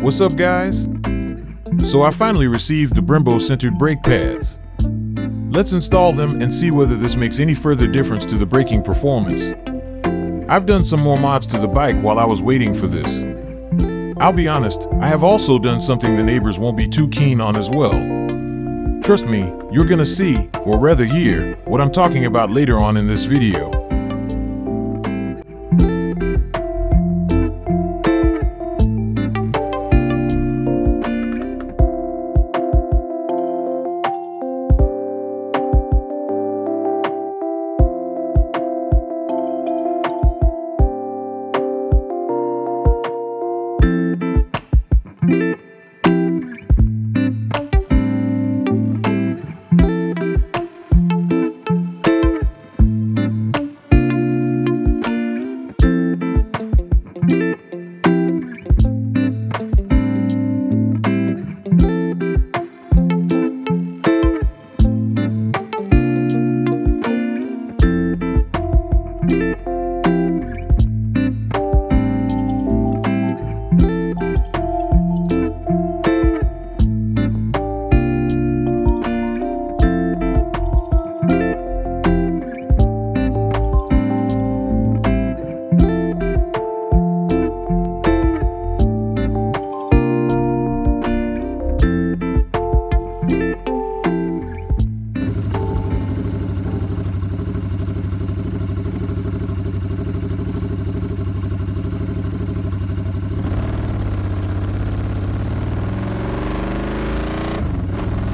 What's up, guys? So I finally received the Brembo Sinter Brake Pads. Let's install them and see whether this makes any further difference to the braking performance. I've done some more mods to the bike while I was waiting for this. I'll be honest, I have also done something the neighbors won't be too keen on as well. Trust me, you're gonna see, or rather hear, what I'm talking about later on in this video.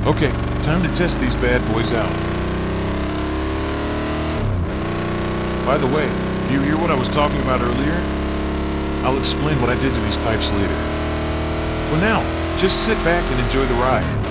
Okay, time to test these bad boys out. By the way, do you hear what I was talking about earlier? I'll explain what I did to these pipes later. For now, just sit back and enjoy the ride.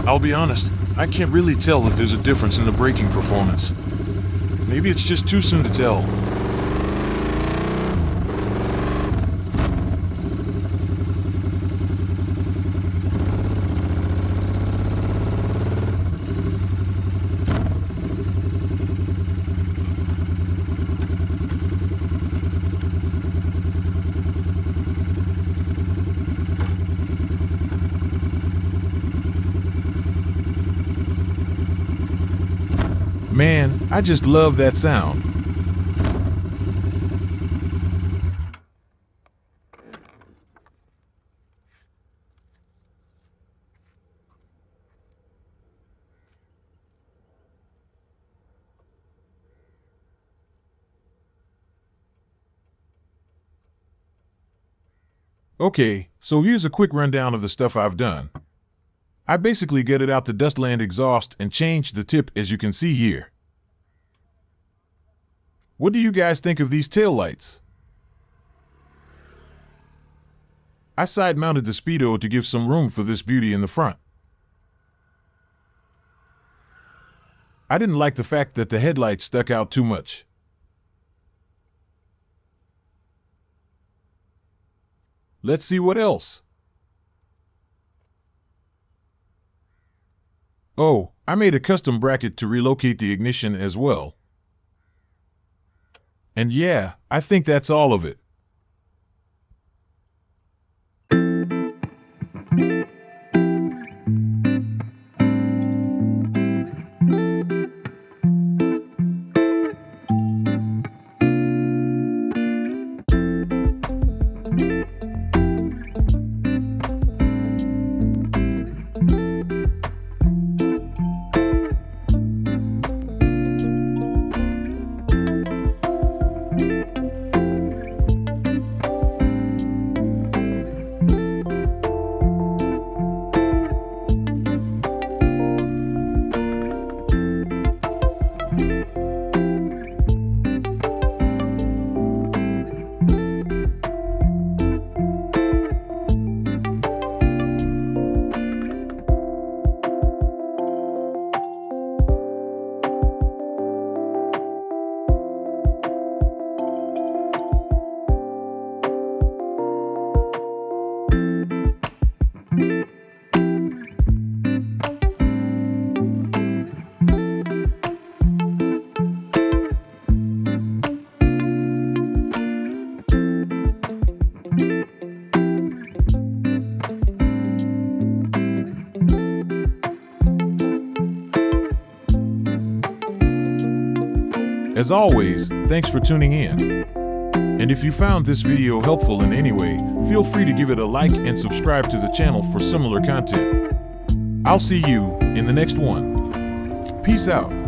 I'll be honest, I can't really tell if there's a difference in the braking performance. Maybe it's just too soon to tell. Man, I just love that sound. Okay, so here's a quick rundown of the stuff I've done. I basically get it out the Dustland exhaust and change the tip, as you can see here. What do you guys think of these taillights? I side-mounted the Speedo to give some room for this beauty in the front. I didn't like the fact that the headlights stuck out too much. Let's see what else. Oh, I made a custom bracket to relocate the ignition as well. And yeah, I think that's all of it. As always, thanks for tuning in. And if you found this video helpful in any way, feel free to give it a like and subscribe to the channel for similar content. I'll see you in the next one. Peace out.